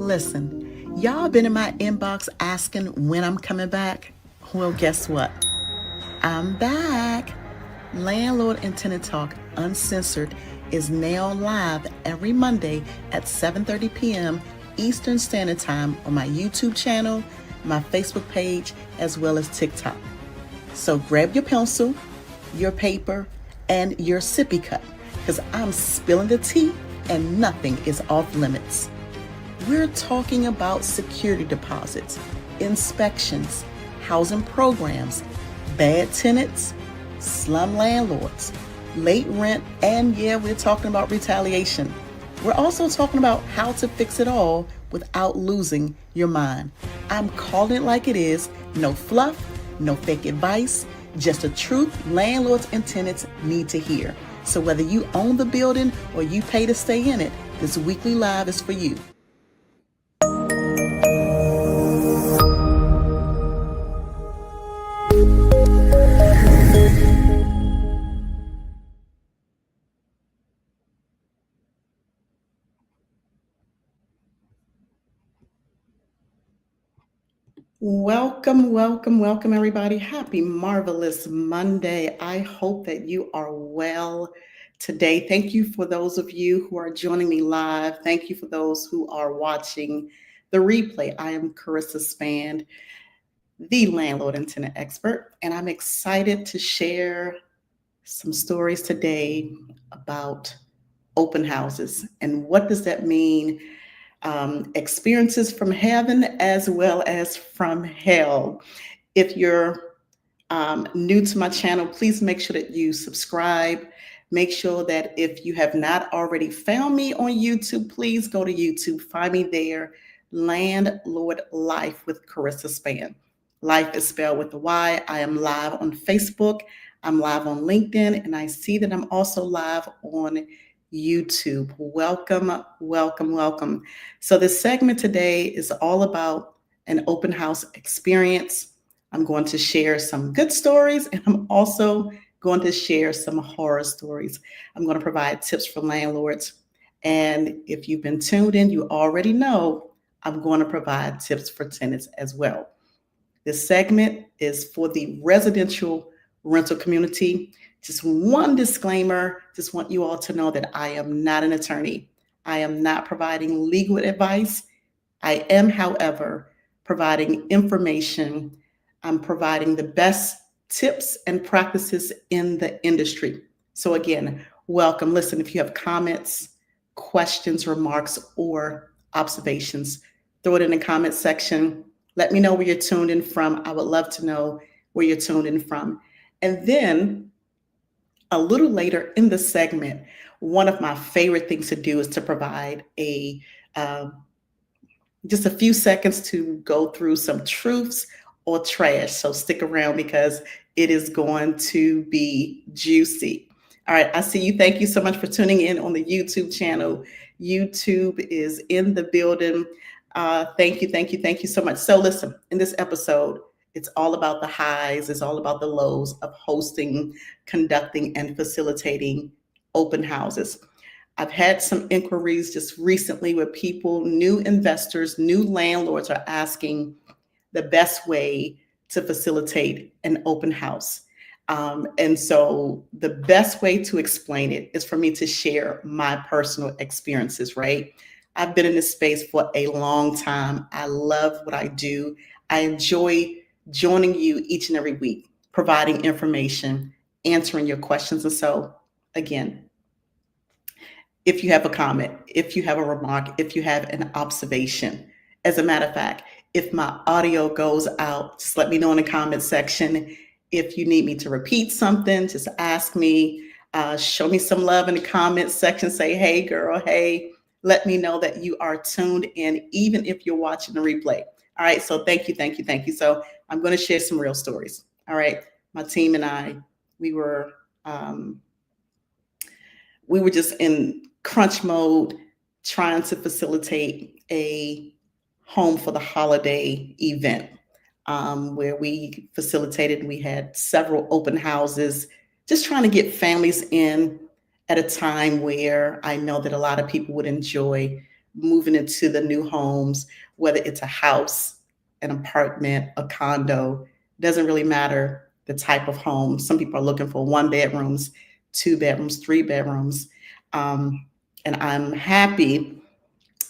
Listen, y'all been in my inbox asking when I'm coming back? Well, guess what? I'm back. Landlord and Tenant Talk Uncensored is now live every Monday at 7:30 p.m. Eastern Standard Time on my YouTube channel, my Facebook page, as well as TikTok. So grab your pencil, your paper, and your sippy cup, because I'm spilling the tea and nothing is off limits. We're talking about security deposits, inspections, housing programs, bad tenants, slum landlords, late rent, and we're talking about retaliation. We're also talking about how to fix it all without losing your mind. I'm calling it like it is, no fluff, no fake advice, just the truth landlords and tenants need to hear. So whether you own the building or you pay to stay in it, this weekly live is for you. Welcome, everybody. Happy Marvelous Monday. I hope that you are well today. Thank you for those of you who are joining me live. Thank you for those who are watching the replay. I am Karissa Spann, the Landlord and Tenant Expert, and I'm excited to share some stories today about open houses and what does that mean. Experiences from heaven as well as from hell. If you're new to my channel, please make sure that you subscribe. Make sure that if you have not already found me on YouTube, please go to YouTube, find me there, Landlord Life with Karissa Spann. Life is spelled with a Y. I am live on Facebook, I'm live on LinkedIn, and I see that I'm also live on YouTube. Welcome. So this segment today is all about an open house experience. I'm going to share some good stories, and I'm also going to share some horror stories. I'm going to provide tips for landlords. And if you've been tuned in, you already know I'm going to provide tips for tenants as well. This segment is for the residential rental community. Just one disclaimer, just want you all to know that I am not an attorney. I am not providing legal advice. I am, however, providing information. I'm providing the best tips and practices in the industry. So again, welcome. Listen, if you have comments, questions, remarks, or observations, throw it in the comment section. Let me know where you're tuned in from. I would love to know where you're tuned in from. And then a little later in the segment, one of my favorite things to do is to provide just a few seconds to go through some truths or trash. So stick around because it is going to be juicy. All right, I see you. Thank you so much for tuning in on the YouTube channel. YouTube is in the building. Thank you so much. So listen, in this episode, it's all about the highs, it's all about the lows of hosting, conducting, and facilitating open houses. I've had some inquiries just recently where people, new investors, new landlords are asking the best way to facilitate an open house. And so the best way to explain it is for me to share my personal experiences, right? I've been in this space for a long time. I love what I do. I enjoy joining you each and every week, providing information, answering your questions. And so, again, if you have a comment, if you have a remark, if you have an observation, as a matter of fact, if my audio goes out, just let me know in the comment section. If you need me to repeat something, just ask me, show me some love in the comment section, say, hey girl, hey, let me know that you are tuned in, even if you're watching the replay. All right, so thank you. So I'm going to share some real stories. All right, my team and I, we were just in crunch mode, trying to facilitate a home for the holiday event where we had several open houses, just trying to get families in at a time where I know that a lot of people would enjoy moving into the new homes, whether it's a house, an apartment, a condo, doesn't really matter the type of home. Some people are looking for 1 bedrooms, 2 bedrooms, 3 bedrooms. And I'm happy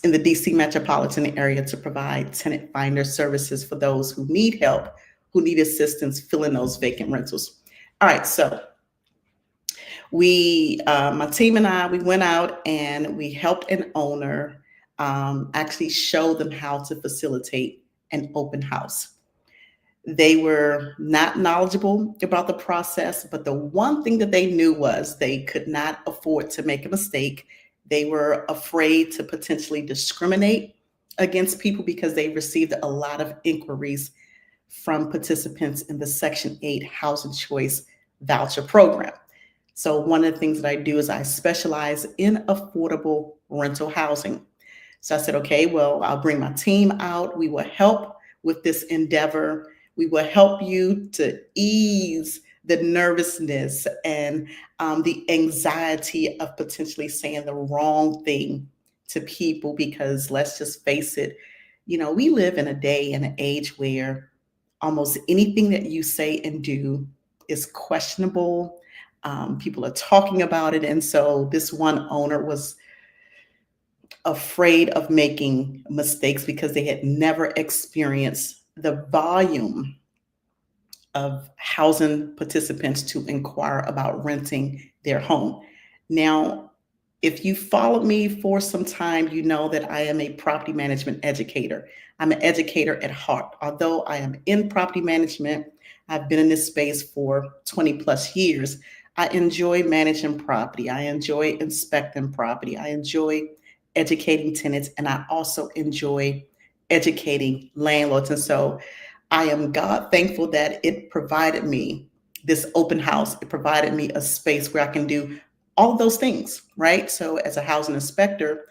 in the DC metropolitan area to provide tenant finder services for those who need help, who need assistance filling those vacant rentals. All right, so my team and I, we went out and we helped an owner actually show them how to facilitate an open house. They were not knowledgeable about the process, but the one thing that they knew was they could not afford to make a mistake. They were afraid to potentially discriminate against people because they received a lot of inquiries from participants in the Section 8 Housing Choice Voucher Program. So one of the things that I do is I specialize in affordable rental housing. So I said, okay, well, I'll bring my team out. We will help with this endeavor. We will help you to ease the nervousness and the anxiety of potentially saying the wrong thing to people, because let's just face it, we live in a day and an age where almost anything that you say and do is questionable. People are talking about it. And so this one owner was afraid of making mistakes because they had never experienced the volume of housing participants to inquire about renting their home. Now, if you followed me for some time, you know that I am a property management educator. I'm an educator at heart. Although I am in property management, I've been in this space for 20 plus years. I enjoy managing property. I enjoy inspecting property. I enjoy educating tenants, and I also enjoy educating landlords. And so I am God thankful that it provided me this open house. It provided me a space where I can do all of those things, right? So as a housing inspector,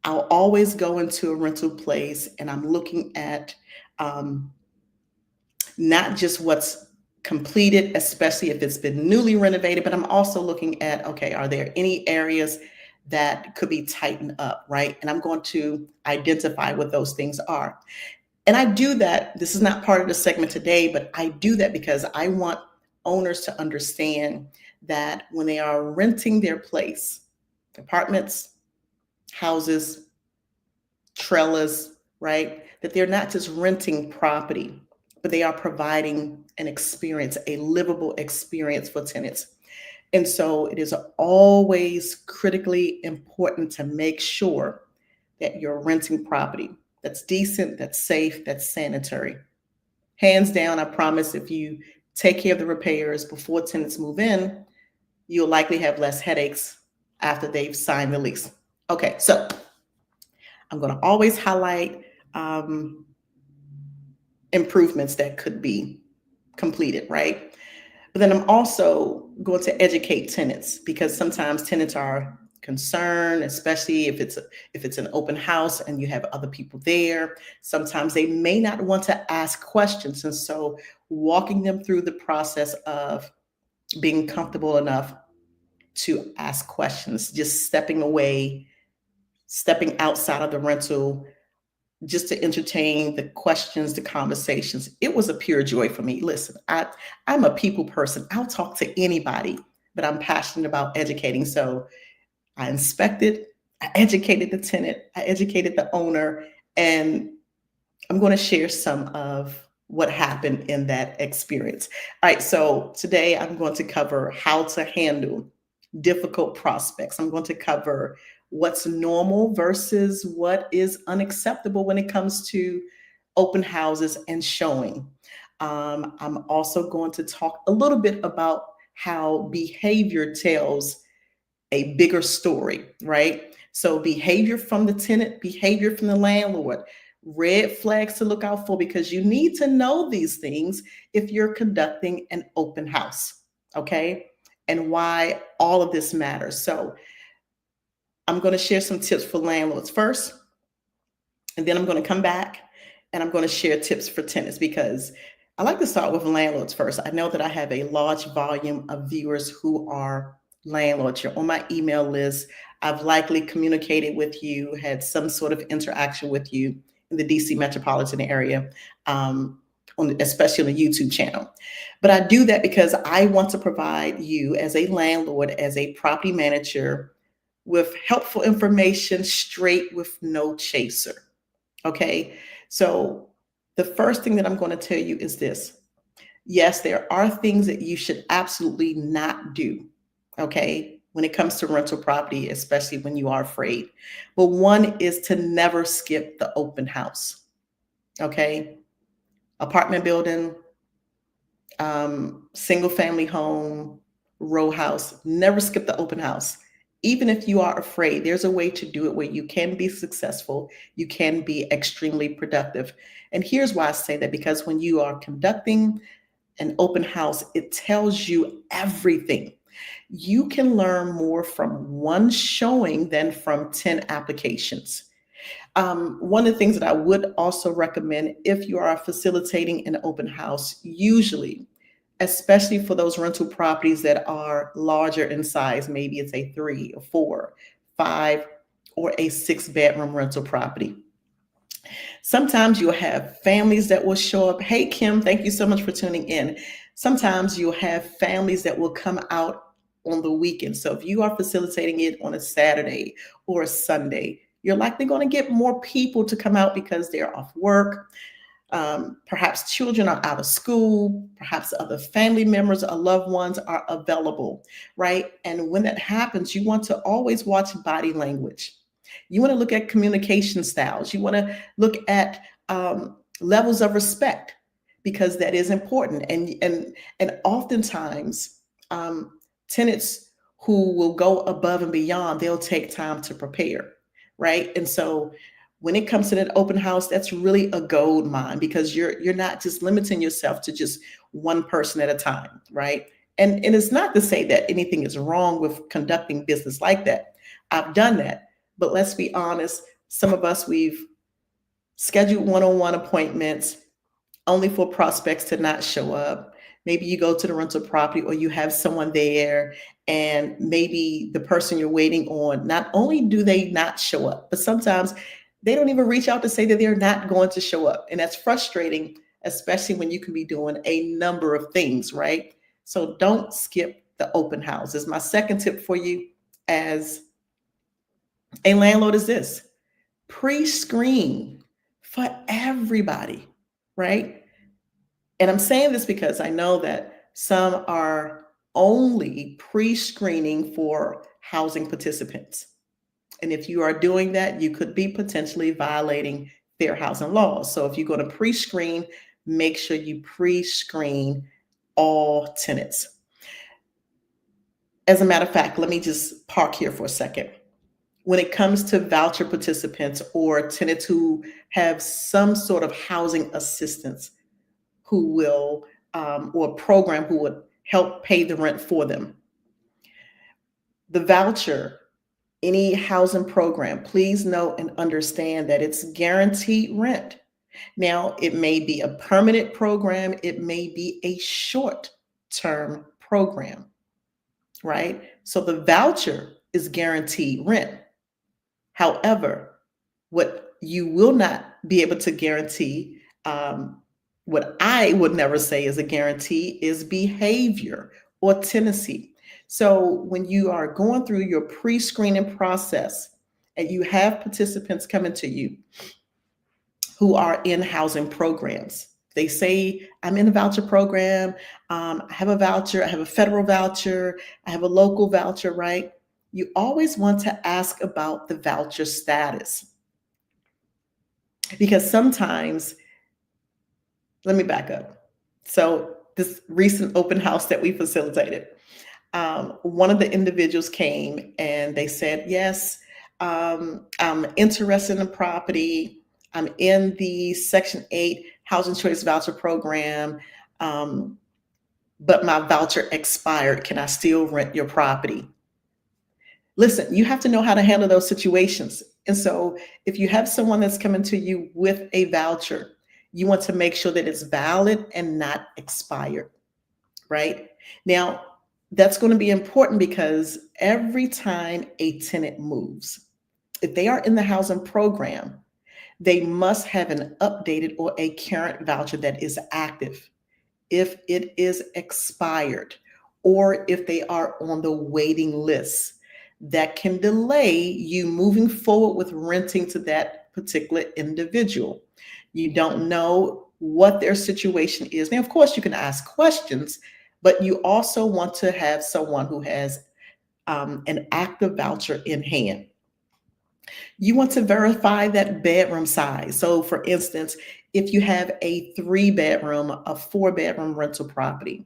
I'll always go into a rental place and I'm looking at not just what's completed, especially if it's been newly renovated, but I'm also looking at, okay, are there any areas that could be tightened up, right? And I'm going to identify what those things are. And I do that. This is not part of the segment today, but I do that because I want owners to understand that when they are renting their place, apartments, houses, trailers, right, that they're not just renting property, but they are providing an experience, a livable experience for tenants. And so it is always critically important to make sure that you're renting property that's decent, that's safe, that's sanitary. Hands down, I promise, if you take care of the repairs before tenants move in, you'll likely have less headaches after they've signed the lease. Okay, so I'm going to always highlight improvements that could be completed, right? But then I'm also going to educate tenants, because sometimes tenants are concerned, especially if it's an open house and you have other people there. Sometimes they may not want to ask questions. And so walking them through the process of being comfortable enough to ask questions, just stepping away, stepping outside of the rental, just to entertain the questions, the conversations. It was a pure joy for me. Listen, I'm a people person. I'll talk to anybody, but I'm passionate about educating. So I inspected, I educated the tenant, I educated the owner, and I'm going to share some of what happened in that experience. All right, so today I'm going to cover how to handle difficult prospects. I'm going to cover what's normal versus what is unacceptable when it comes to open houses and showing. I'm also going to talk a little bit about how behavior tells a bigger story, right? So behavior from the tenant, behavior from the landlord, red flags to look out for, because you need to know these things if you're conducting an open house, okay? And why all of this matters. So I'm going to share some tips for landlords first, and then I'm going to come back and I'm going to share tips for tenants, because I like to start with landlords first. I know that I have a large volume of viewers who are landlords. You're on my email list. I've likely communicated with you, had some sort of interaction with you in the DC metropolitan area, especially on the YouTube channel. But I do that because I want to provide you as a landlord, as a property manager, with helpful information straight with no chaser. Okay. So the first thing that I'm going to tell you is this. Yes, there are things that you should absolutely not do. Okay. When it comes to rental property, especially when you are afraid. But one is to never skip the open house. Okay. Apartment building, single family home, row house, never skip the open house. Even if you are afraid, there's a way to do it where you can be successful, you can be extremely productive. And here's why I say that, because when you are conducting an open house, it tells you everything. You can learn more from one showing than from 10 applications. One of the things that I would also recommend if you are facilitating an open house, usually, especially for those rental properties that are larger in size, maybe it's a 3 or 4, 5, or a 6-bedroom rental property. Sometimes you'll have families that will show up. Hey, Kim, thank you so much for tuning in. Sometimes you'll have families that will come out on the weekend. So if you are facilitating it on a Saturday or a Sunday, you're likely going to get more people to come out because they're off work. Perhaps children are out of school, perhaps other family members or loved ones are available, right? And when that happens, you want to always watch body language. You want to look at communication styles. You want to look at levels of respect, because that is important. And oftentimes, tenants who will go above and beyond, they'll take time to prepare, right? And so when it comes to that open house, that's really a gold mine, because you're not just limiting yourself to just one person at a time, right? And it's not to say that anything is wrong with conducting business like that. I've done that. But let's be honest, some of us, we've scheduled one-on-one appointments only for prospects to not show up. Maybe you go to the rental property or you have someone there, and maybe the person you're waiting on, not only do they not show up, but sometimes they don't even reach out to say that they're not going to show up. And that's frustrating, especially when you can be doing a number of things, right? So don't skip the open house. Is my second tip for you as a landlord is this: pre-screen for everybody, right? And I'm saying this because I know that some are only pre-screening for housing participants. And if you are doing that, you could be potentially violating fair housing laws. So if you're going to pre-screen, make sure you pre-screen all tenants. As a matter of fact, let me just park here for a second. When it comes to voucher participants or tenants who have some sort of housing assistance who will, or a program who would help pay the rent for them, the voucher, any housing program, please know and understand that it's guaranteed rent. Now, it may be a permanent program, it may be a short-term program, right? So the voucher is guaranteed rent. However, what you will not be able to guarantee, what I would never say is a guarantee, is behavior or tenancy. So when you are going through your pre-screening process and you have participants coming to you who are in housing programs, they say, I'm in a voucher program, I have a voucher, I have a federal voucher, I have a local voucher, right? You always want to ask about the voucher status. Because sometimes, let me back up. So this recent open house that we facilitated, one of the individuals came and they said, yes, I'm interested in the property. I'm in the Section 8 Housing Choice Voucher Program, but my voucher expired. Can I still rent your property? Listen, you have to know how to handle those situations. And so if you have someone that's coming to you with a voucher, you want to make sure that it's valid and not expired, right? Now, That's going to be important because every time a tenant moves, if they are in the housing program, they must have an updated or a current voucher that is active. If it is expired or if they are on the waiting list, that can delay you moving forward with renting to that particular individual. You don't know what their situation is. Now, of course, you can ask questions, but you also want to have someone who has an active voucher in hand. You want to verify that bedroom size. So, for instance, if you have a 3 bedroom, a 4 bedroom rental property,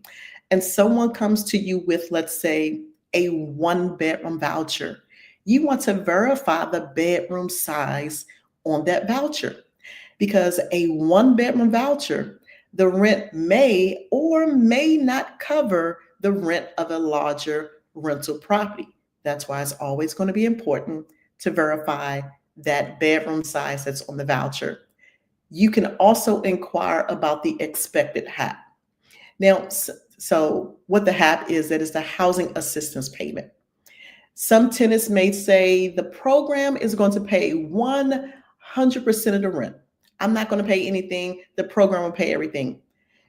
and someone comes to you with, let's say, a 1 bedroom voucher, you want to verify the bedroom size on that voucher because a 1 bedroom voucher, the rent may or may not cover the rent of a larger rental property. That's why it's always going to be important to verify that bedroom size that's on the voucher. You can also inquire about the expected HAP. Now, so what the HAP is, that is the housing assistance payment. Some tenants may say the program is going to pay 100% of the rent. I'm not going to pay anything. The program will pay everything.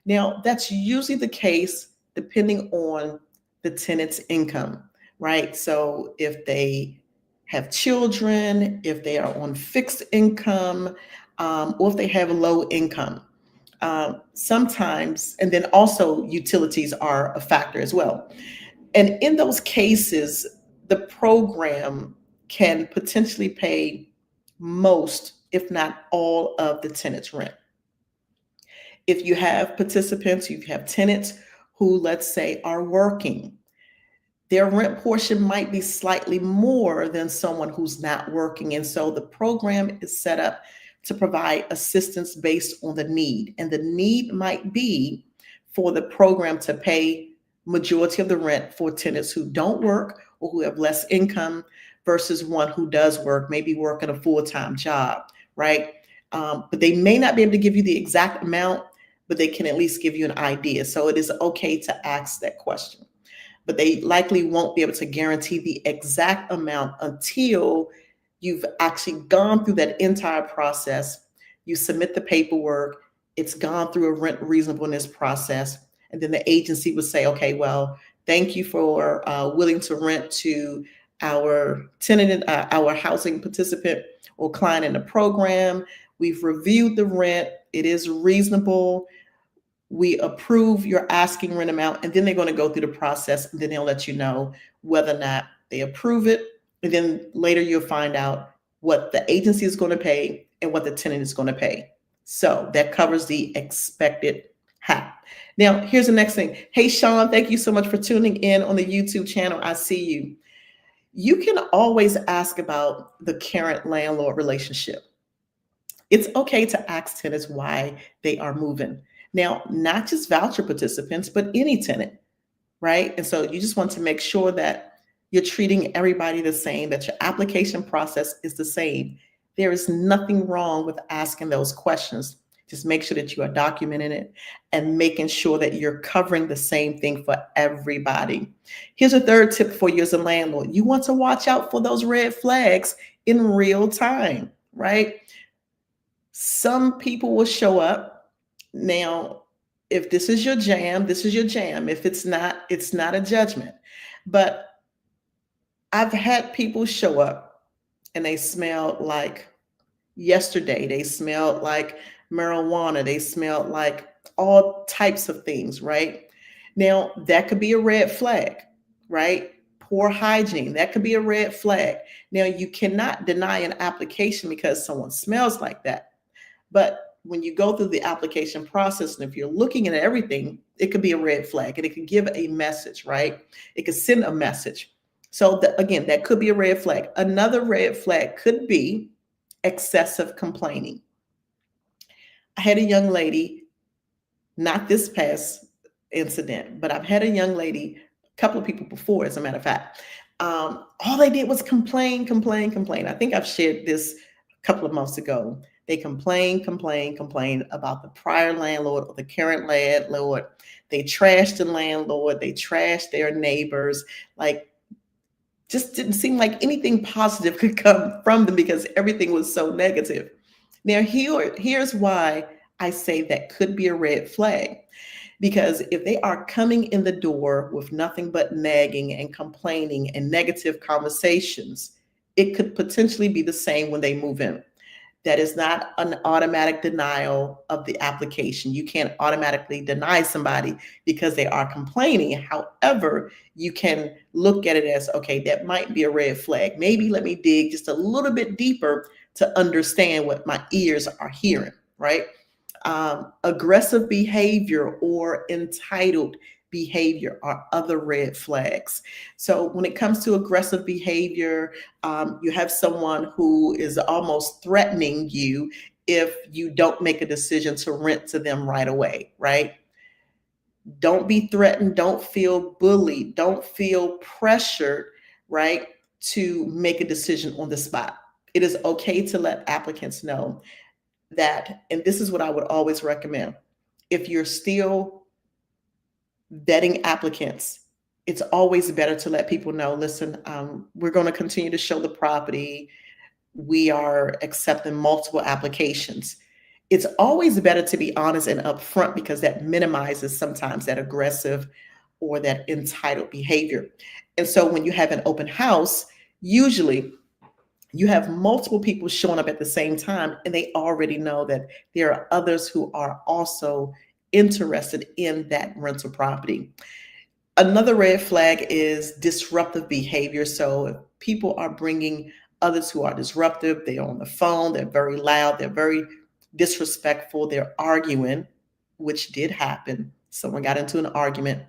Now, that's usually the case depending on the tenant's income, right? So if they have children, if they are on fixed income, or if they have low income. Sometimes, and then also utilities are a factor as well. And in those cases, the program can potentially pay most, if not all, of the tenant's rent. If you have participants, you have tenants who, let's say, are working, their rent portion might be slightly more than someone who's not working. And so the program is set up to provide assistance based on the need. And the need might be for the program to pay majority of the rent for tenants who don't work or who have less income versus one who does work, maybe working a full-time job, right? But they may not be able to give you the exact amount, but they can at least give you an idea. So it is okay to ask that question. But they likely won't be able to guarantee the exact amount until you've actually gone through that entire process. You submit the paperwork, it's gone through a rent reasonableness process, and then the agency would say, okay, well, thank you for willing to rent to our tenant, our housing participant or client in the program. We've reviewed the rent, it is reasonable. We approve your asking rent amount, and then they're going to go through the process, and then they'll let you know whether or not they approve it. And then later you'll find out what the agency is going to pay and what the tenant is going to pay. So that covers the expected HAP. Now, here's the next thing. Hey, Sean, thank you so much for tuning in on the YouTube channel. I see you. You can always ask about the current landlord relationship. It's okay to ask tenants why they are moving. Now, not just voucher participants, but any tenant, right? And so you just want to make sure that you're treating everybody the same, that your application process is the same. There is nothing wrong with asking those questions. Just make sure that you are documenting it and making sure that you're covering the same thing for everybody. Here's a third tip for you as a landlord. You want to watch out for those red flags in real time, right? Some people will show up. Now, if this is your jam, this is your jam. If it's not, it's not a judgment. But I've had people show up and they smelled like yesterday. They smelled like marijuana. They smelled like all types of things, right? Now, that could be a red flag, right? Poor hygiene, that could be a red flag. Now, you cannot deny an application because someone smells like that. But when you go through the application process, and if you're looking at everything, it could be a red flag and it could give a message, right? It could send a message. So again, that could be a red flag. Another red flag could be excessive complaining. I had a young lady, not this past incident, but I've had a young lady, a couple of people before, as a matter of fact. All they did was complain. I think I've shared this a couple of months ago. They complain about the prior landlord or the current landlord. They trash the landlord, they trash their neighbors. Like, just didn't seem like anything positive could come from them because everything was so negative. Now, here's why I say that could be a red flag. Because if they are coming in the door with nothing but nagging and complaining and negative conversations, it could potentially be the same when they move in. That is not an automatic denial of the application. You can't automatically deny somebody because they are complaining. However, you can look at it as, okay, that might be a red flag. Maybe let me dig just a little bit deeper to understand what my ears are hearing, right? Aggressive behavior or entitled behavior are other red flags. So when it comes to aggressive behavior, you have someone who is almost threatening you if you don't make a decision to rent to them right away, right? Don't be threatened. Don't feel bullied. Don't feel pressured, right, to make a decision on the spot. It is okay to let applicants know that, and this is what I would always recommend. If you're still vetting applicants, it's always better to let people know, listen, we're going to continue to show the property. We are accepting multiple applications. It's always better to be honest and upfront because that minimizes sometimes that aggressive or that entitled behavior. And so when you have an open house, usually you have multiple people showing up at the same time, and they already know that there are others who are also interested in that rental property. Another red flag is disruptive behavior. So if people are bringing others who are disruptive, they're on the phone, they're very loud, they're very disrespectful, they're arguing, which did happen. Someone got into an argument.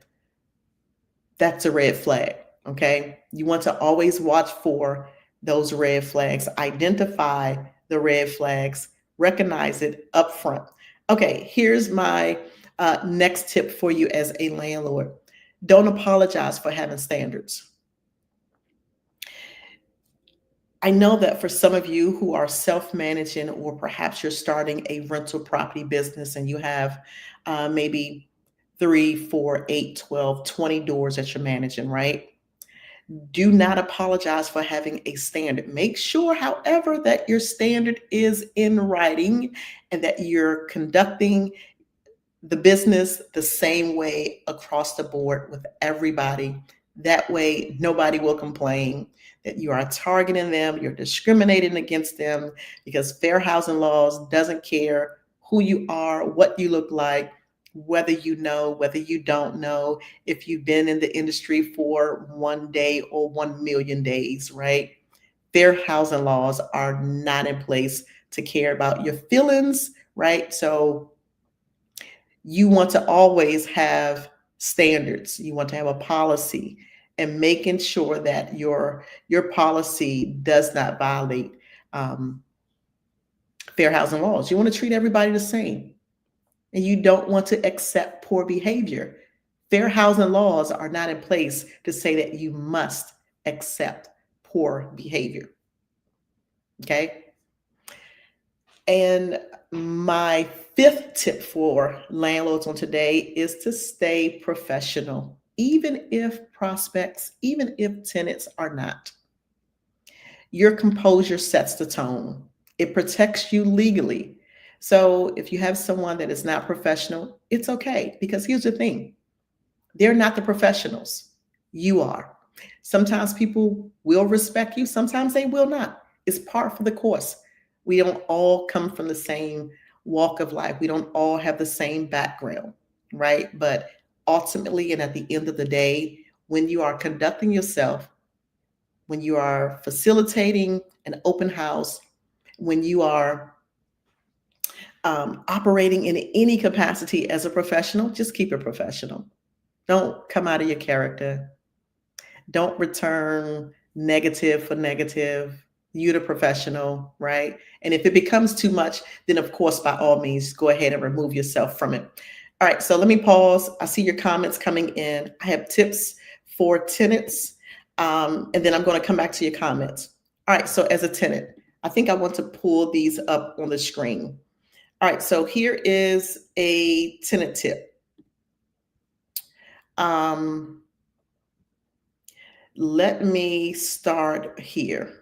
That's a red flag. Okay. You want to always watch for those red flags, identify the red flags, recognize it up front. Okay, here's my next tip for you as a landlord. Don't apologize for having standards. I know that for some of you who are self-managing, or perhaps you're starting a rental property business and you have maybe 3, 4, 8, 12, 20 doors that you're managing, right? Do not apologize for having a standard. Make sure, however, that your standard is in writing and that you're conducting the business the same way across the board with everybody. That way, nobody will complain that you are targeting them, you're discriminating against them, because fair housing laws doesn't care who you are, what you look like, whether you know, whether you don't know, if you've been in the industry for 1 day or 1 million days, right? Fair housing laws are not in place to care about your feelings, right? So you want to always have standards. You want to have a policy, and making sure that your policy does not violate fair housing laws. You want to treat everybody the same, and you don't want to accept poor behavior. Fair housing laws are not in place to say that you must accept poor behavior. Okay. And my fifth tip for landlords on today is to stay professional, even if prospects, even if tenants are not. Your composure sets the tone. It protects you legally. So if you have someone that is not professional, it's okay, because here's the thing. They're not the professionals. You are. Sometimes people will respect you. Sometimes they will not. It's par for the course. We don't all come from the same walk of life. We don't all have the same background, right? But ultimately, and at the end of the day, when you are conducting yourself, when you are facilitating an open house, when you are operating in any capacity as a professional, just keep it professional. Don't come out of your character. Don't return negative for negative. You're the professional, right? And if it becomes too much, then of course, by all means, go ahead and remove yourself from it. All right, so let me pause. I see your comments coming in. I have tips for tenants, and then I'm going to come back to your comments. All right, so as a tenant, I think I want to pull these up on the screen. All right, so here is a tenant tip. Let me start here.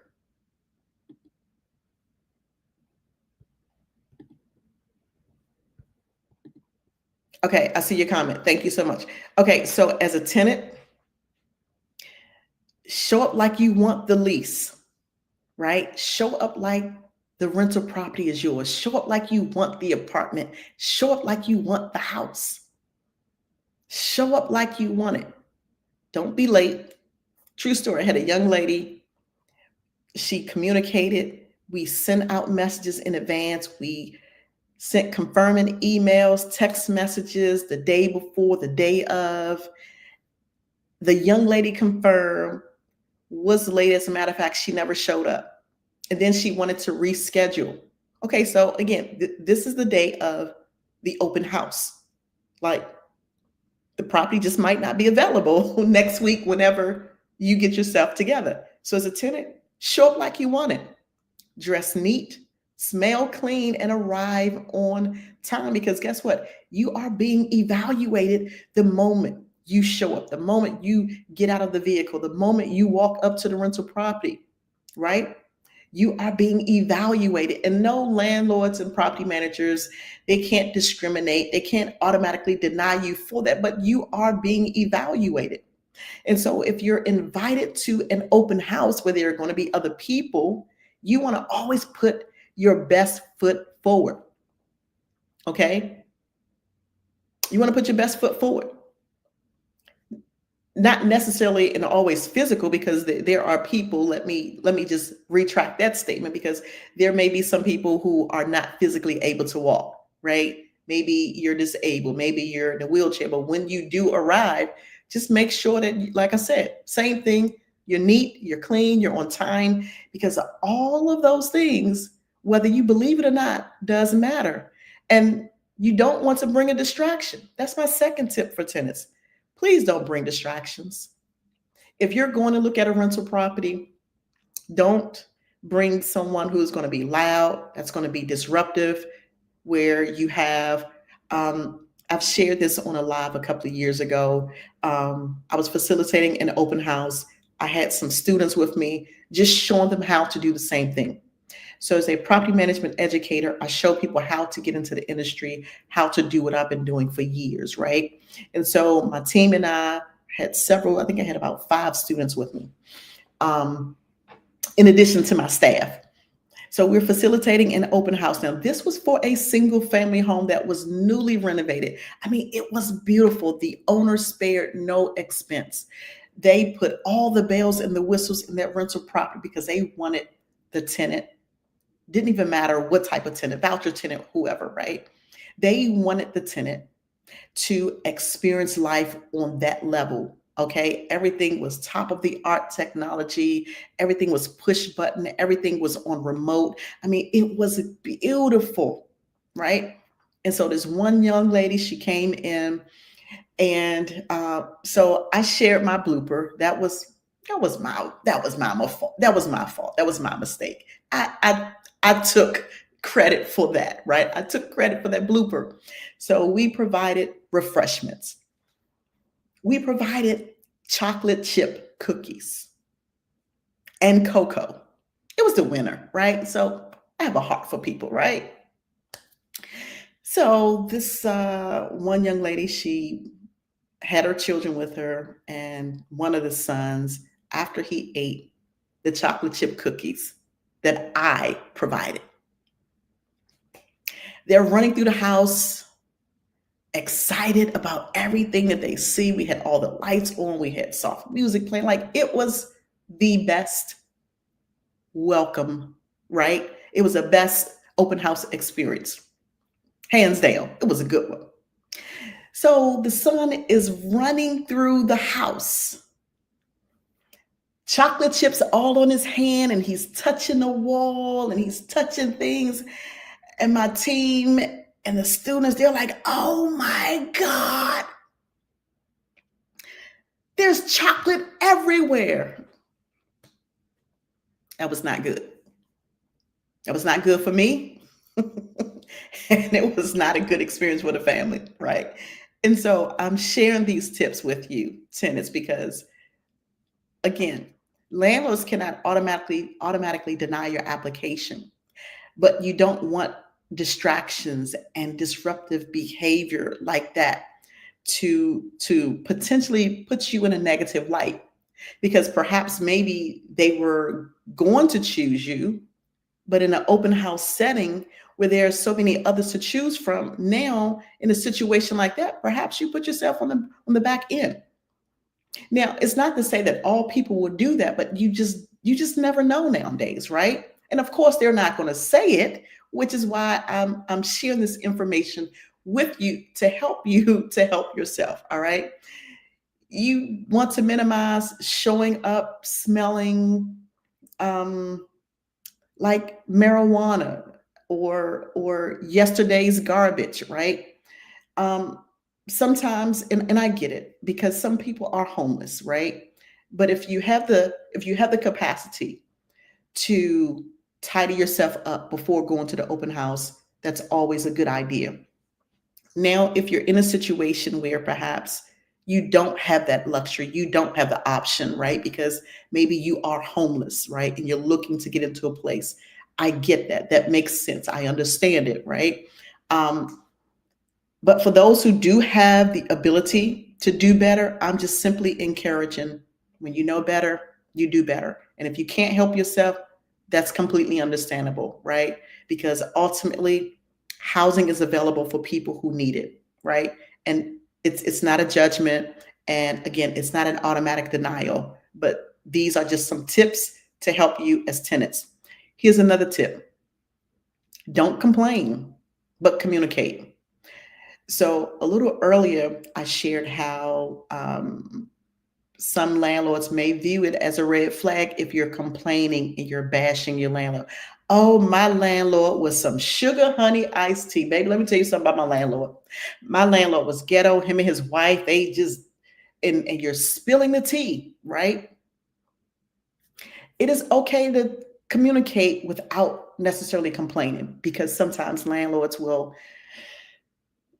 Okay, I see your comment. Thank you so much. Okay, so as a tenant, show up like you want the lease, right? Show up like the rental property is yours. Show up like you want the apartment. Show up like you want the house. Show up like you want it. Don't be late. True story. I had a young lady. She communicated. We sent out messages in advance. We sent confirming emails, text messages the day before, the day of. The young lady confirmed, was late. As a matter of fact, she never showed up. And then she wanted to reschedule. Okay, so again, this is the day of the open house. Like, the property just might not be available next week whenever you get yourself together. So as a tenant, show up like you want it. Dress neat, smell clean, and arrive on time, because guess what? You are being evaluated the moment you show up, the moment you get out of the vehicle, the moment you walk up to the rental property, right? You are being evaluated. And no, landlords and property managers, they can't discriminate. They can't automatically deny you for that, but you are being evaluated. And so if you're invited to an open house where there are going to be other people, you want to always put your best foot forward. Okay? You want to put your best foot forward. Not necessarily and always physical, because there are people, let me just retract that statement, because there may be some people who are not physically able to walk, right? Maybe you're disabled, maybe you're in a wheelchair, but when you do arrive, just make sure that, like I said, same thing, you're neat, you're clean, you're on time, because all of those things, whether you believe it or not, does matter. And you don't want to bring a distraction. That's my second tip for tenants. Please don't bring distractions. If you're going to look at a rental property, don't bring someone who's going to be loud, that's going to be disruptive, where you have, I've shared this on a live a couple of years ago. I was facilitating an open house. I had some students with me, just showing them how to do the same thing. So as a property management educator, I show people how to get into the industry, how to do what I've been doing for years, right? And so my team and I had several, I think I had about 5 students with me, in addition to my staff. So we're facilitating an open house. Now, this was for a single family home that was newly renovated. I mean, it was beautiful. The owner spared no expense. They put all the bells and the whistles in that rental property because they wanted the tenant. Didn't even matter what type of tenant, voucher tenant, whoever, right? They wanted the tenant to experience life on that level. Okay. Everything was top of the art technology. Everything was push button. Everything was on remote. I mean, it was beautiful. Right. And so this one young lady, she came in, and so I shared my blooper. That was my fault. That was my fault. That was my mistake. I took credit for that, right? I took credit for that blooper. So we provided refreshments. We provided chocolate chip cookies and cocoa. It was the winter, right? So I have a heart for people, right? So this one young lady, she had her children with her, and one of the sons, after he ate the chocolate chip cookies that I provided, they're running through the house, excited about everything that they see. We had all the lights on, we had soft music playing. Like, it was the best welcome, right? It was the best open house experience. Hands down, it was a good one. So the son is running through the house, chocolate chips all on his hand, and he's touching the wall and he's touching things. And my team and the students, they're like, oh my God, there's chocolate everywhere. That was not good. It was not good for me. And it was not a good experience for the family, right? And so I'm sharing these tips with you, tenants, because again, landlords cannot automatically deny your application, but you don't want distractions and disruptive behavior like that to potentially put you in a negative light, because perhaps maybe they were going to choose you, but in an open house setting where there are so many others to choose from, now in a situation like that, perhaps you put yourself on the back end. Now, it's not to say that all people will do that, but you just never know nowadays, right? And of course, they're not going to say it, which is why I'm sharing this information with you to help you to help yourself. All right. You want to minimize showing up smelling um, like marijuana or yesterday's garbage, right? Um, Sometimes, and I get it because some people are homeless, right? But if you have the capacity to tidy yourself up before going to the open house, that's always a good idea. Now, if you're in a situation where perhaps you don't have that luxury, you don't have the option, right? Because maybe you are homeless, right? And you're looking to get into a place. I get that. That makes sense. I understand it, right? Um, but for those who do have the ability to do better, I'm just simply encouraging, when you know better, you do better. And if you can't help yourself, that's completely understandable, right? Because ultimately, housing is available for people who need it, right? And it's not a judgment. And again, it's not an automatic denial, but these are just some tips to help you as tenants. Here's another tip: don't complain, but communicate. So a little earlier, I shared how some landlords may view it as a red flag if you're complaining and you're bashing your landlord. Oh, my landlord was some sugar honey iced tea. Baby, let me tell you something about my landlord. My landlord was ghetto. Him and his wife, they just, and you're spilling the tea, right? It is okay to communicate without necessarily complaining, because sometimes landlords will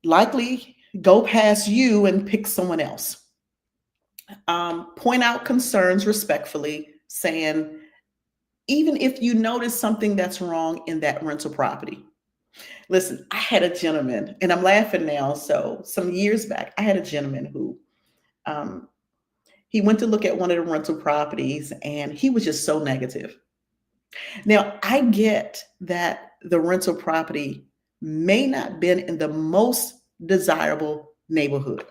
likely go past you and pick someone else. Point out concerns respectfully, saying, even if you notice something that's wrong in that rental property. Listen, I had a gentleman, and I'm laughing now. So, some years back, I had a gentleman who um, he went to look at one of the rental properties and he was just so negative. Now, I get that the rental property may not been in the most desirable neighborhood.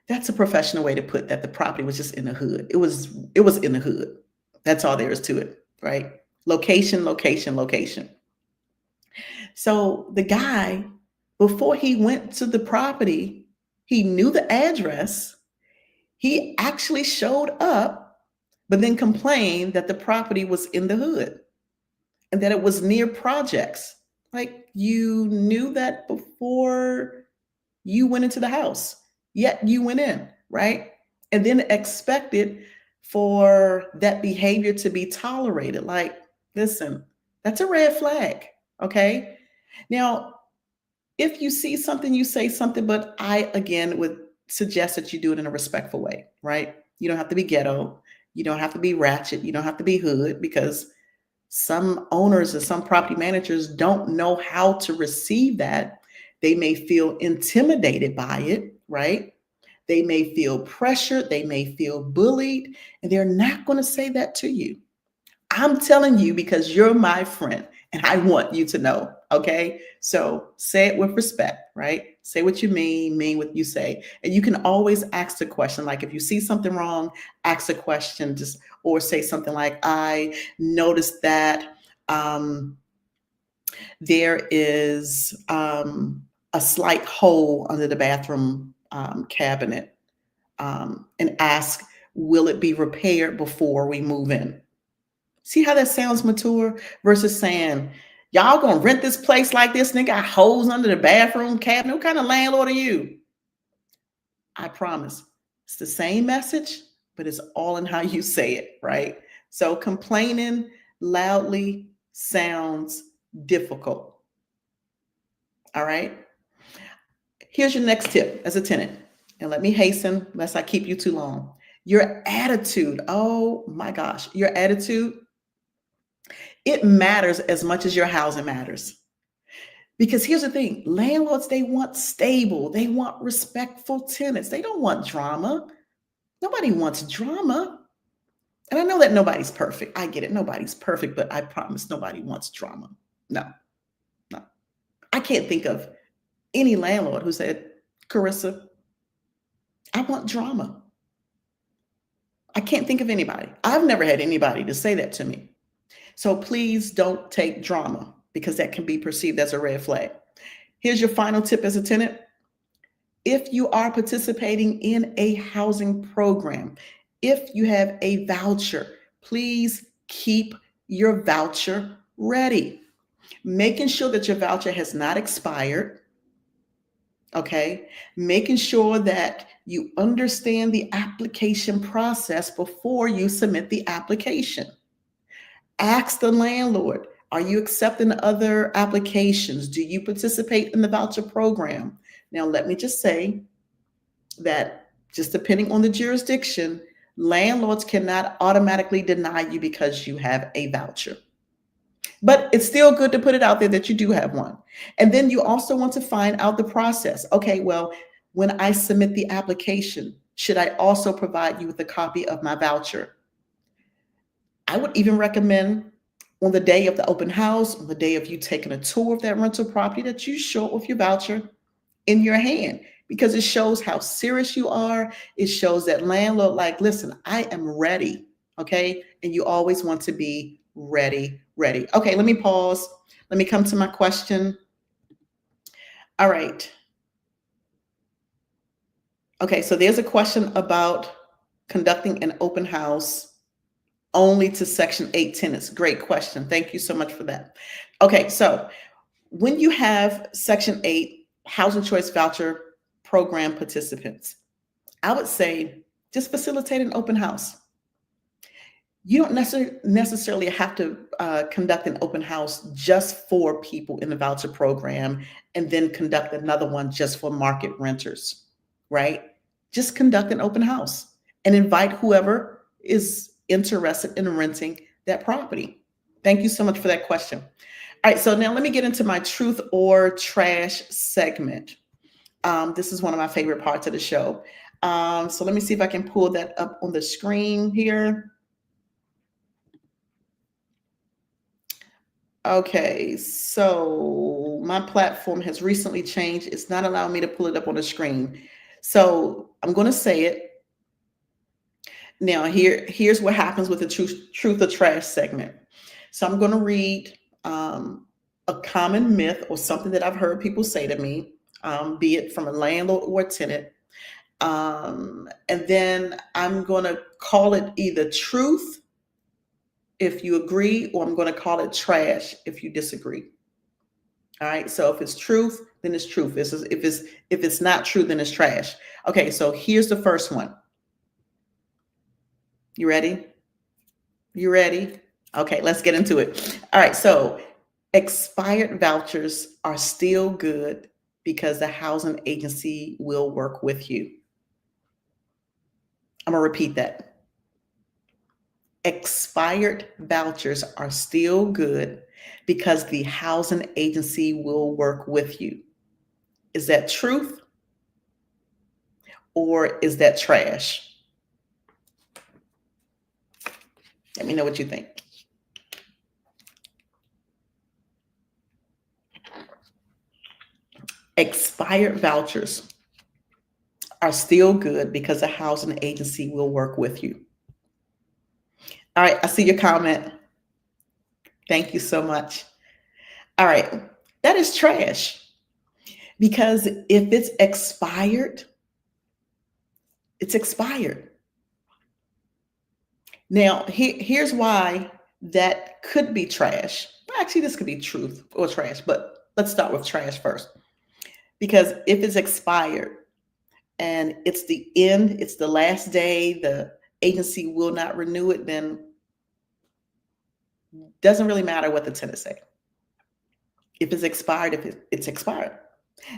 That's a professional way to put that. The property was just in the hood. It was in the hood. That's all there is to it, right? Location, location, location. So the guy, before he went to the property, he knew the address. He actually showed up, but then complained that the property was in the hood and that it was near projects. Like, you knew that before you went into the house, yet you went in, right? And then expected for that behavior to be tolerated. Like, listen, that's a red flag. Okay. Now, if you see something, you say something, but I, again, would suggest that you do it in a respectful way, right? You don't have to be ghetto. You don't have to be ratchet. You don't have to be hood, because some owners and some property managers don't know how to receive that. They may feel intimidated by it, right? They may feel pressured. They may feel bullied, and they're not going to say that to you. I'm telling you because you're my friend and I want you to know. Okay. So say it with respect, right? Say what you mean what you say. And you can always ask the question. Like, if you see something wrong, ask a question, just, or say something like, I noticed that um, there is a slight hole under the bathroom cabinet, and ask, will it be repaired before we move in? See how that sounds mature versus saying, y'all gonna rent this place like this and they got holes under the bathroom cabinet? What kind of landlord are you? I promise. It's the same message, but it's all in how you say it, right? So complaining loudly sounds difficult. All right. Here's your next tip as a tenant. And let me hasten, lest I keep you too long. Your attitude. Oh my gosh. Your attitude, it matters as much as your housing matters. Because here's the thing, landlords, they want stable, they want respectful tenants. They don't want drama. Nobody wants drama. And I know that nobody's perfect. I get it. Nobody's perfect, but I promise nobody wants drama. No, no. I can't think of any landlord who said, Karissa, I want drama. I can't think of anybody. I've never had anybody to say that to me. So please don't take drama because that can be perceived as a red flag. Here's your final tip as a tenant. If you are participating in a housing program, if you have a voucher, please keep your voucher ready. Making sure that your voucher has not expired. Okay. Making sure that you understand the application process before you submit the application. Ask the landlord, are you accepting other applications? Do you participate in the voucher program? Now, let me just say that just depending on the jurisdiction, landlords cannot automatically deny you because you have a voucher. But it's still good to put it out there that you do have one. And then you also want to find out the process. Okay, well, when I submit the application, should I also provide you with a copy of my voucher? I would even recommend on the day of the open house, on the day of you taking a tour of that rental property, that you show up with your voucher in your hand because it shows how serious you are. It shows that landlord, like, listen, I am ready. Okay. And you always want to be ready. Okay, let me pause. Let me come to my question. All right. Okay, so there's a question about conducting an open house only to Section 8 tenants. Great question. Thank you so much for that. Okay, so when you have Section 8 Housing Choice Voucher Program participants, I would say just facilitate an open house. You don't necessarily have to conduct an open house just for people in the voucher program and then conduct another one just for market renters, right? Just conduct an open house and invite whoever is interested in renting that property. Thank you so much for that question. All right, so now let me get into my truth or trash segment. This is one of my favorite parts of the show. So let me see if I can pull that up on the screen here. Okay, so my platform has recently changed. It's not allowing me to pull it up on the screen. So I'm going to say it. Now, here's what happens with the truth or trash segment. So I'm going to read a common myth or something that I've heard people say to me, be it from a landlord or a tenant. And then I'm going to call it either truth if you agree, or I'm going to call it trash if you disagree. All right. So if it's truth, then it's truth. If it's not true, then it's trash. Okay. So here's the first one. You ready? You ready? Okay. Let's get into it. All right. So expired vouchers are still good because the housing agency will work with you. I'm going to repeat that. Expired vouchers are still good because the housing agency will work with you. Is that truth or is that trash? Let me know what you think. Expired vouchers are still good because the housing agency will work with you. All right, I see your comment. Thank you so much. All right, that is trash because if it's expired, it's expired. Now, here's why that could be trash. Actually, this could be truth or trash, but let's start with trash first. Because if it's expired and it's the end, it's the last day, the agency will not renew it, then Doesn't really matter what the tenant say. If it's expired, it's expired.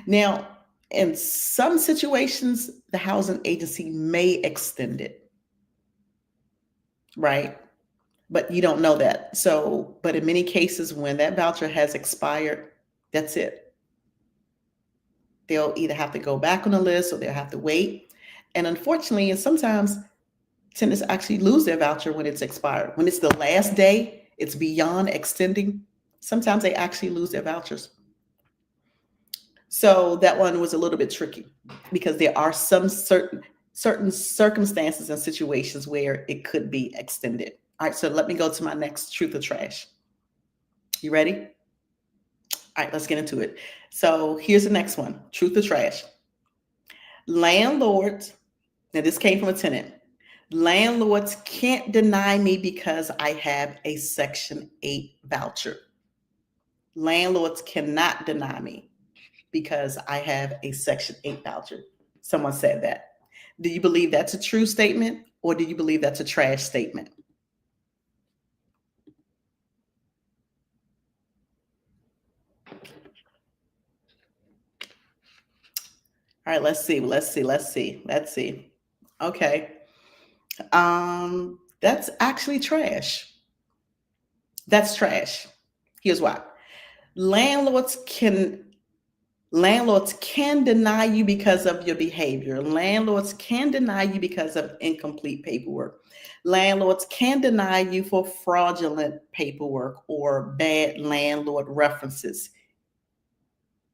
Now, in some situations, the housing agency may extend it, right? But you don't know that. So, but in many cases, when that voucher has expired, that's it. They'll either have to go back on the list or they'll have to wait. And unfortunately, and sometimes tenants actually lose their voucher when it's expired. When it's the last day, it's beyond extending. Sometimes they actually lose their vouchers. So that one was a little bit tricky because there are some certain circumstances and situations where it could be extended. All right, so let me go to my next truth or trash. You ready? All right, let's get into it. So here's the next one, truth or trash. Landlords, now this came from a tenant. Landlords can't deny me because I have a Section 8 voucher. Landlords cannot deny me because I have a Section 8 voucher. Someone said that. Do you believe that's a true statement or do you believe that's a trash statement? All right, let's see. Okay. That's actually trash. That's trash. Here's why. Landlords can deny you because of your behavior. Landlords can deny you because of incomplete paperwork. Landlords can deny you for fraudulent paperwork or bad landlord references,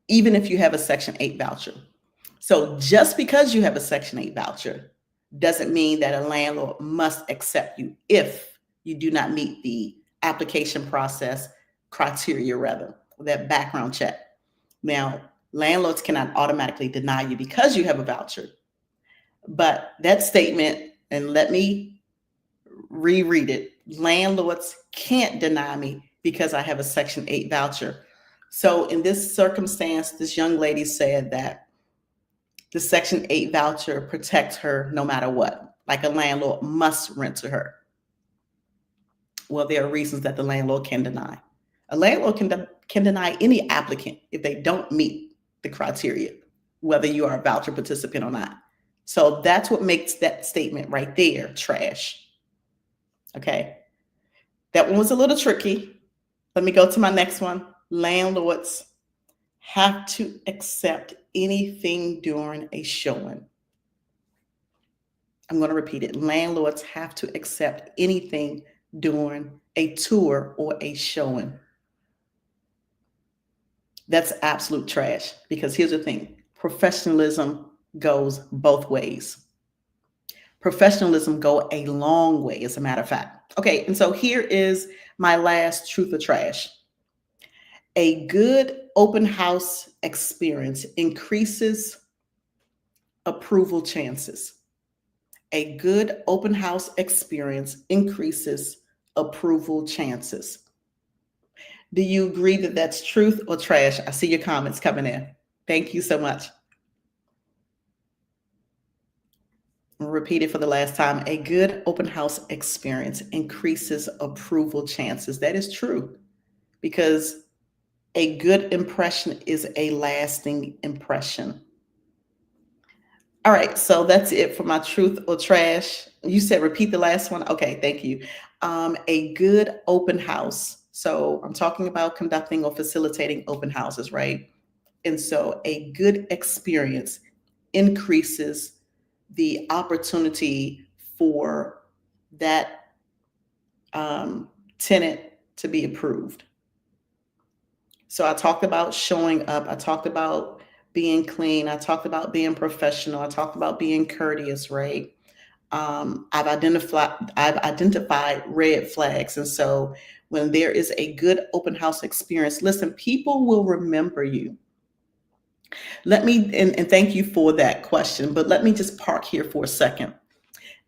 even if you have a Section 8 voucher. So just because you have a Section 8 voucher doesn't mean that a landlord must accept you if you do not meet the application process criteria, rather, that background check. Now, landlords cannot automatically deny you because you have a voucher. But that statement, and let me reread it, landlords can't deny me because I have a Section 8 voucher. So in this circumstance, this young lady said that the Section 8 voucher protects her no matter what, like a landlord must rent to her. Well, there are reasons that the landlord can deny. A landlord can deny any applicant if they don't meet the criteria, whether you are a voucher participant or not. So that's what makes that statement right there trash. Okay. That one was a little tricky. Let me go to my next one. Landlords have to accept anything during a showing. I'm going to repeat it. Landlords have to accept anything during a tour or a showing. That's absolute trash because here's the thing. Professionalism goes both ways. Professionalism go a long way, as a matter of fact. Okay, and so here is my last truth or trash. A good open house experience increases approval chances. A good open house experience increases approval chances. Do you agree that that's truth or trash? I see your comments coming in. Thank you so much. I'll repeat it for the last time. A good open house experience increases approval chances. That is true because a good impression is a lasting impression. All right, so that's it for my truth or trash. You said repeat the last one. Okay, thank you. A good open house. So I'm talking about conducting or facilitating open houses, right? And so a good experience increases the opportunity for that tenant to be approved. So I talked about showing up. I talked about being clean. I talked about being professional. I talked about being courteous, right? I've identified red flags. And so when there is a good open house experience, listen, people will remember you. Let me, and thank you for that question, but let me just park here for a second.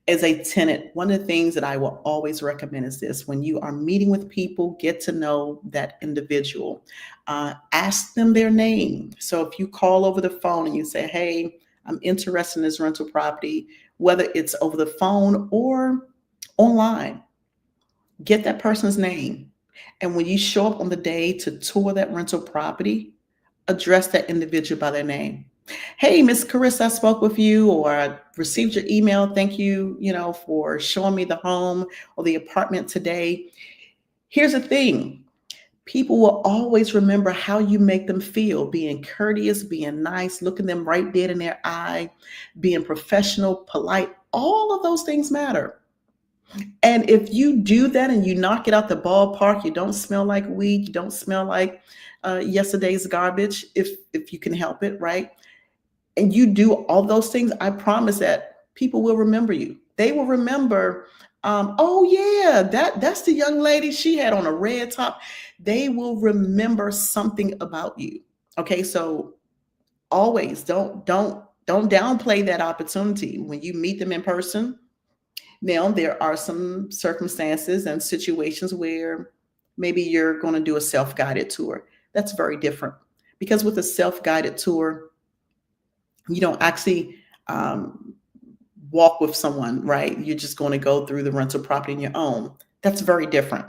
As a tenant, one of the things that I will always recommend is this: when you are meeting with people, get to know that individual. Ask them their name. So if you call over the phone and you say, hey, I'm interested in this rental property, whether it's over the phone or online, get that person's name. And when you show up on the day to tour that rental property, address that individual by their name. Hey, Miss Karissa, I spoke with you or I received your email. Thank you, for showing me the home or the apartment today. Here's the thing. People will always remember how you make them feel, being courteous, being nice, looking them right dead in their eye, being professional, polite. All of those things matter. And if you do that and you knock it out the ballpark, you don't smell like weed, you don't smell like yesterday's garbage, if you can help it, right? And you do all those things, I promise that people will remember you. They will remember, oh yeah, that's the young lady. She had on a red top. They will remember something about you. Okay, so always don't downplay that opportunity when you meet them in person. Now, there are some circumstances and situations where maybe you're going to do a self-guided tour. That's very different because with a self-guided tour, you don't actually walk with someone, right? You're just going to go through the rental property on your own. That's very different.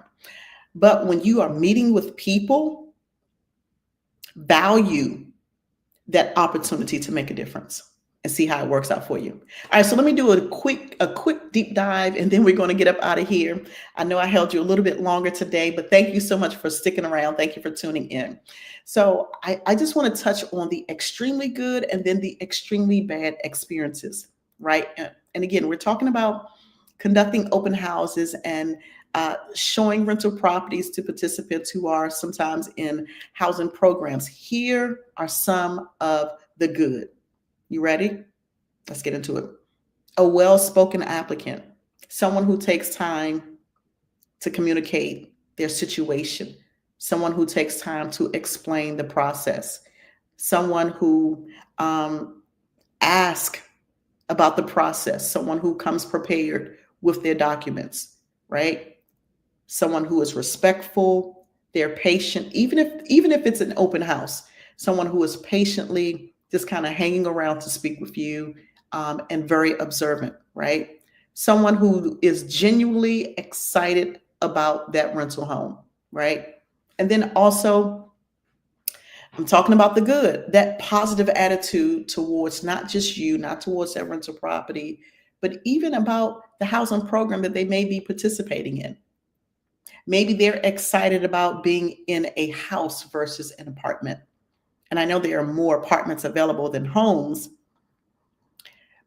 But when you are meeting with people, value that opportunity to make a difference and see how it works out for you. All right, so let me do a quick deep dive and then we're going to get up out of here. I know I held you a little bit longer today, but thank you so much for sticking around. Thank you for tuning in. So I just want to touch on the extremely good and then the extremely bad experiences, right? And again, we're talking about conducting open houses and showing rental properties to participants who are sometimes in housing programs. Here are some of the good. You ready? Let's get into it. A well-spoken applicant, someone who takes time to communicate their situation, someone who takes time to explain the process, someone who asks about the process, someone who comes prepared with their documents, right? Someone who is respectful, they're patient, even if it's an open house, someone who is patiently just kind of hanging around to speak with you and very observant, right? Someone who is genuinely excited about that rental home, right? And then also, I'm talking about the good, that positive attitude towards not just you, not towards that rental property, but even about the housing program that they may be participating in. Maybe they're excited about being in a house versus an apartment. And I know there are more apartments available than homes.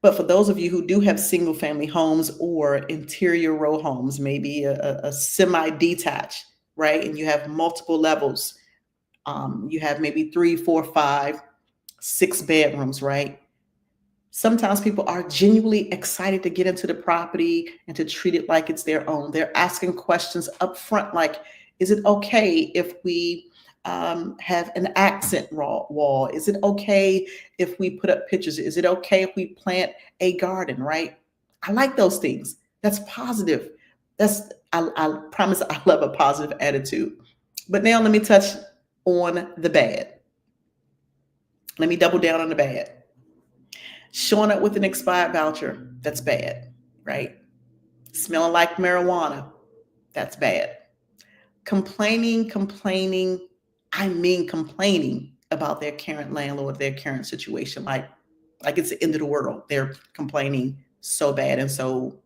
But for those of you who do have single family homes or interior row homes, maybe a semi-detached, right? And you have multiple levels. You have maybe 3, 4, 5, 6 bedrooms, right? Sometimes people are genuinely excited to get into the property and to treat it like it's their own. They're asking questions up front, like, is it okay if we have an accent wall? Is it okay if we put up pictures? Is it okay if we plant a garden, right? I like those things. That's positive. I promise I love a positive attitude. But now let me touch on the bad. Let me double down on the bad. Showing up with an expired voucher, that's bad, right? Smelling like marijuana, that's bad. Complaining about their current landlord, their current situation, like it's the end of the world. They're complaining so bad and so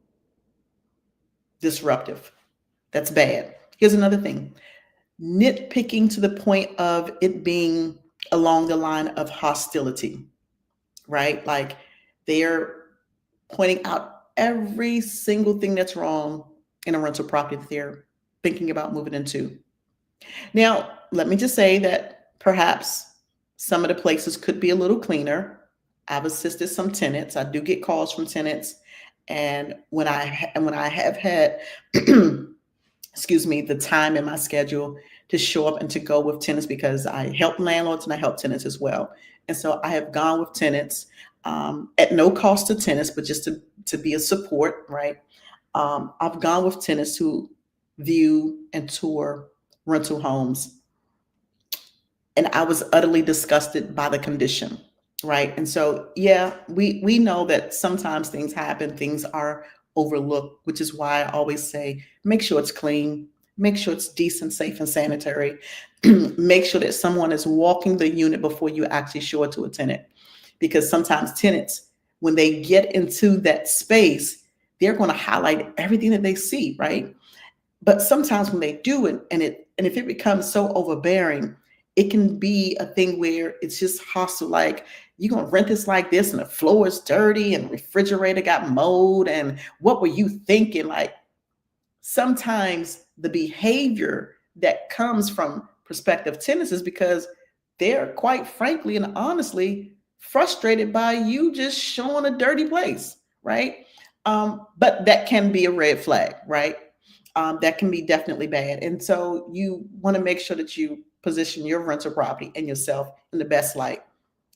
disruptive. That's bad. Here's another thing. Nitpicking to the point of it being along the line of hostility, right? Like they're pointing out every single thing that's wrong in a rental property that they're thinking about moving into. Now, let me just say that perhaps some of the places could be a little cleaner. I've assisted some tenants. I do get calls from tenants. And when I have had, excuse me, the time in my schedule to show up and to go with tenants, because I help landlords and I help tenants as well. And so I have gone with tenants at no cost to tenants, but just to be a support, right? I've gone with tenants who view and tour rental homes, and I was utterly disgusted by the condition, right? And so, yeah, we know that sometimes things happen, things are overlooked, which is why I always say, make sure it's clean, make sure it's decent, safe, and sanitary. Make sure that someone is walking the unit before you actually show it to a tenant. Because sometimes tenants, when they get into that space, they're going to highlight everything that they see, right? But sometimes when they do it, and if it becomes so overbearing, it can be a thing where it's just hostile. Like, you're gonna rent this like this, and the floor is dirty, and the refrigerator got mold, and what were you thinking? Like, sometimes the behavior that comes from prospective tenants is because they're, quite frankly and honestly, frustrated by you just showing a dirty place, right? But that can be a red flag, right? That can be definitely bad. And so you want to make sure that you position your rental property and yourself in the best light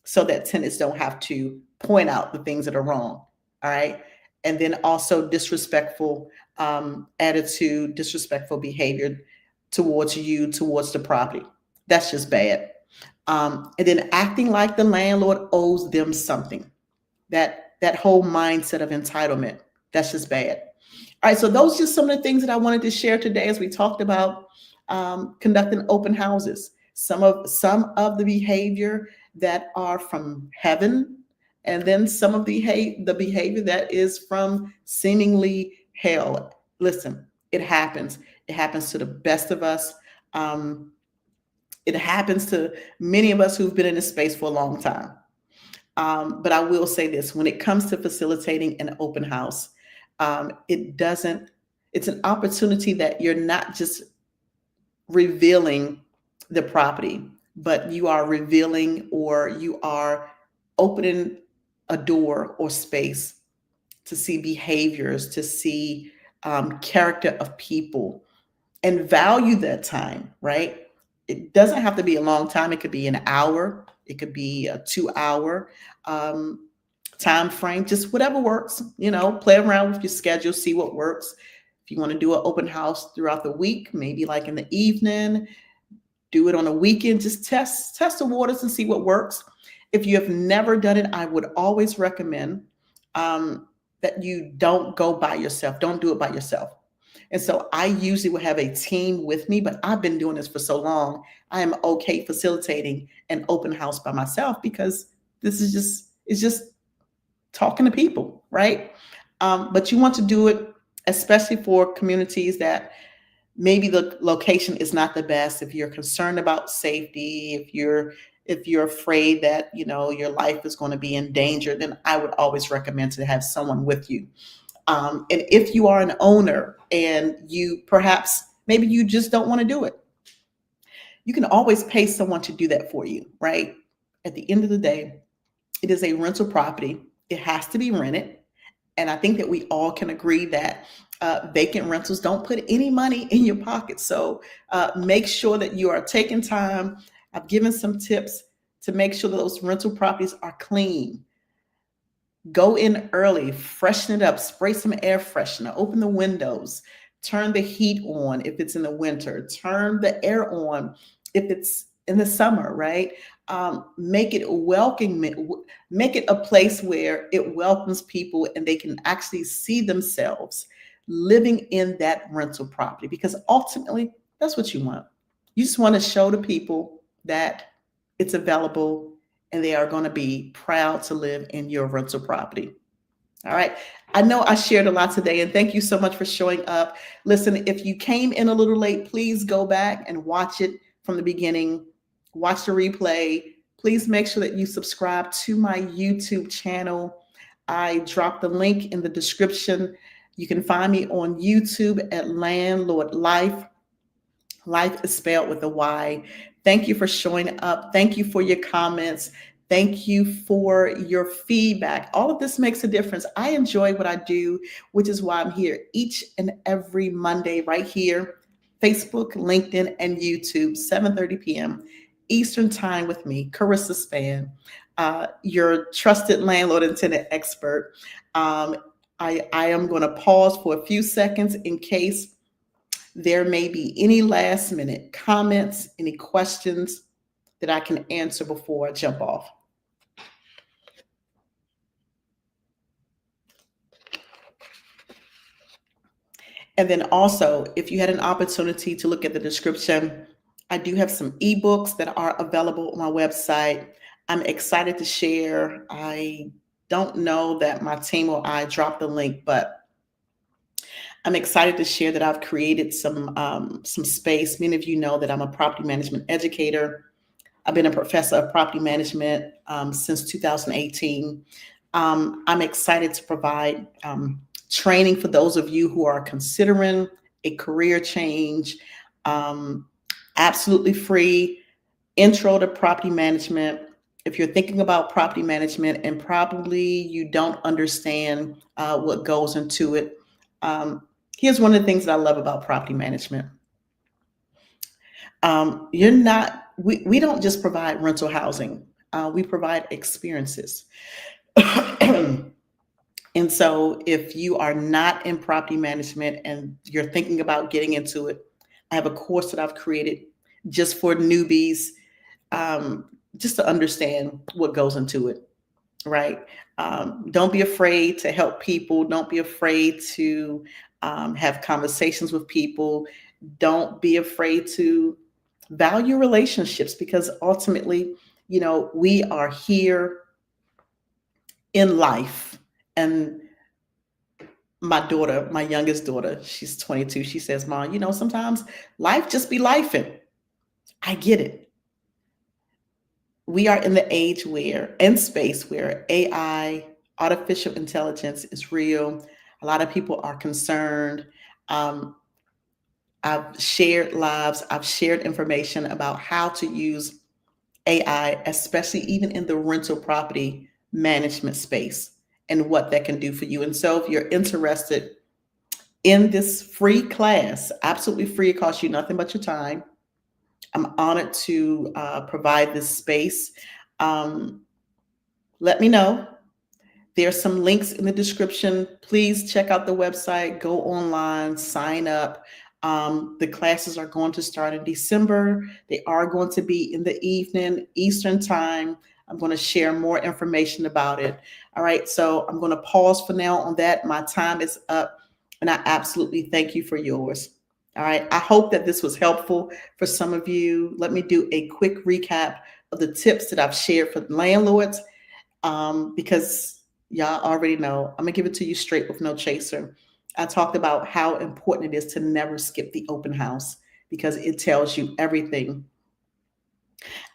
so that tenants don't have to point out the things that are wrong. All right. And then also disrespectful attitude, disrespectful behavior towards you, towards the property. That's just bad. And then acting like the landlord owes them something. That whole mindset of entitlement. That's just bad. All right, so those are just some of the things that I wanted to share today as we talked about conducting open houses. Some of the behavior that are from heaven, and then some of the behavior that is from seemingly hell. Listen, it happens. It happens to the best of us. Um, it happens to many of us who've been in this space for a long time. But I will say this: when it comes to facilitating an open house, it doesn't. It's an opportunity that you're not just revealing the property, but you are revealing, or you are opening a door or space to see behaviors, to see character of people, and value that time, right? It doesn't have to be a long time. It could be an hour. It could be a 2 hour time frame, just whatever works. Play around with your schedule, see what works. If you want to do an open house throughout the week, maybe like in the evening, do it on a weekend, just test the waters and see what works. If you have never done it, I would always recommend that you don't go by yourself. Don't do it by yourself. And so I usually will have a team with me, but I've been doing this for so long, I am okay facilitating an open house by myself, because it's just talking to people, right? But you want to do it, especially for communities that maybe the location is not the best. If you're concerned about safety, if you're afraid that your life is going to be in danger, then I would always recommend to have someone with you. And if you are an owner and you perhaps maybe you just don't want to do it, you can always pay someone to do that for you, right? At the end of the day, it is a rental property. It has to be rented. And I think that we all can agree that vacant rentals don't put any money in your pocket. So make sure that you are taking time. I've given some tips to make sure that those rental properties are clean. Go in early, freshen it up, spray some air freshener, open the windows, turn the heat on if it's in the winter, turn the air on if it's in the summer, right? Make it welcoming, make it a place where it welcomes people and they can actually see themselves living in that rental property, because ultimately that's what you want. You just want to show the people that it's available and they are going to be proud to live in your rental property. All right. I know I shared a lot today, and thank you so much for showing up. Listen, if you came in a little late, please go back and watch it from the beginning. Watch the replay. Please make sure that you subscribe to my YouTube channel. I dropped the link in the description. You can find me on YouTube at Landlord Life. Life is spelled with a Y. Thank you for showing up. Thank you for your comments. Thank you for your feedback. All of this makes a difference. I enjoy what I do, which is why I'm here each and every Monday right here, Facebook, LinkedIn, and YouTube, 7:30 p.m. Eastern Time with me, Karissa Spann, your trusted landlord and tenant expert. I am going to pause for a few seconds in case there may be any last minute comments, any questions that I can answer before I jump off. And then also, if you had an opportunity to look at the description, I do have some ebooks that are available on my website. I'm excited to share. I don't know that my team or I dropped the link, but I'm excited to share that I've created some space. Many of you know that I'm a property management educator. I've been a professor of property management since 2018. I'm excited to provide training for those of you who are considering a career change, um, absolutely free intro to property management. If you're thinking about property management and probably you don't understand what goes into it, here's one of the things that I love about property management. You're not, we don't just provide rental housing, we provide experiences. And so if you are not in property management and you're thinking about getting into it, I have a course that I've created just for newbies, just to understand what goes into it, right? Don't be afraid to help people. Don't be afraid to have conversations with people. Don't be afraid to value relationships, because ultimately, we are here in life. And my youngest daughter, she's 22. She says, "Mom, sometimes life just be lifing." I get it. We are in the age and space where AI, artificial intelligence is real. A lot of people are concerned. Um, I've shared lives, I've shared information about how to use AI, especially even in the rental property management space, and what that can do for you. And so if you're interested in this free class, absolutely free, it costs you nothing but your time. I'm honored to provide this space. Let me know. There's some links in the description. Please check out the website, go online, sign up. The classes are going to start in December. They are going to be in the evening, Eastern time. I'm going to share more information about it. All right, so I'm going to pause for now on that. My time is up, and I absolutely thank you for yours. All right, I hope that this was helpful for some of you. Let me do a quick recap of the tips that I've shared for landlords, because y'all already know, I'm gonna give it to you straight with no chaser. I talked about how important it is to never skip the open house because it tells you everything.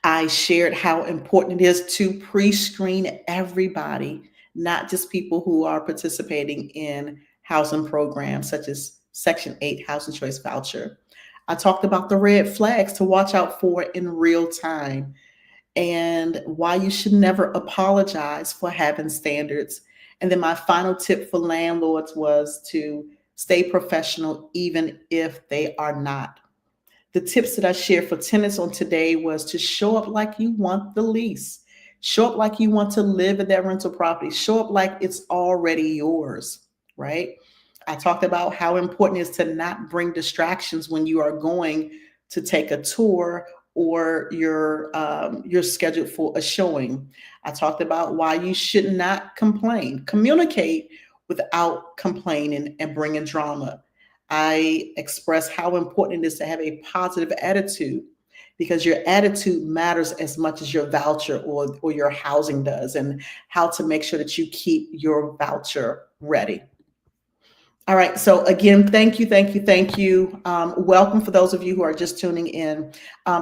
I shared how important it is to pre-screen everybody, not just people who are participating in housing programs such as Section 8 Housing Choice Voucher. I talked about the red flags to watch out for in real time, and why you should never apologize for having standards. And then my final tip for landlords was to stay professional, even if they are not. The tips that I shared for tenants on today was to show up like you want the lease, show up like you want to live in that rental property, show up like it's already yours, right? I talked about how important it is to not bring distractions when you are going to take a tour or you're scheduled for a showing. I talked about why you should not complain. Communicate without complaining and bringing drama. I express how important it is to have a positive attitude, because your attitude matters as much as your voucher or your housing does, and how to make sure that you keep your voucher ready. All right. So again, thank you, thank you, thank you. Welcome for those of you who are just tuning in.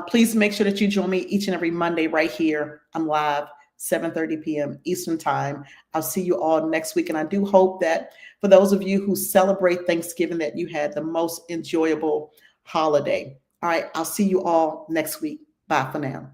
Please make sure that you join me each and every Monday right here. I'm live, 7:30 p.m. Eastern time. I'll see you all next week. And I do hope that for those of you who celebrate Thanksgiving, that you had the most enjoyable holiday. All right. I'll see you all next week. Bye for now.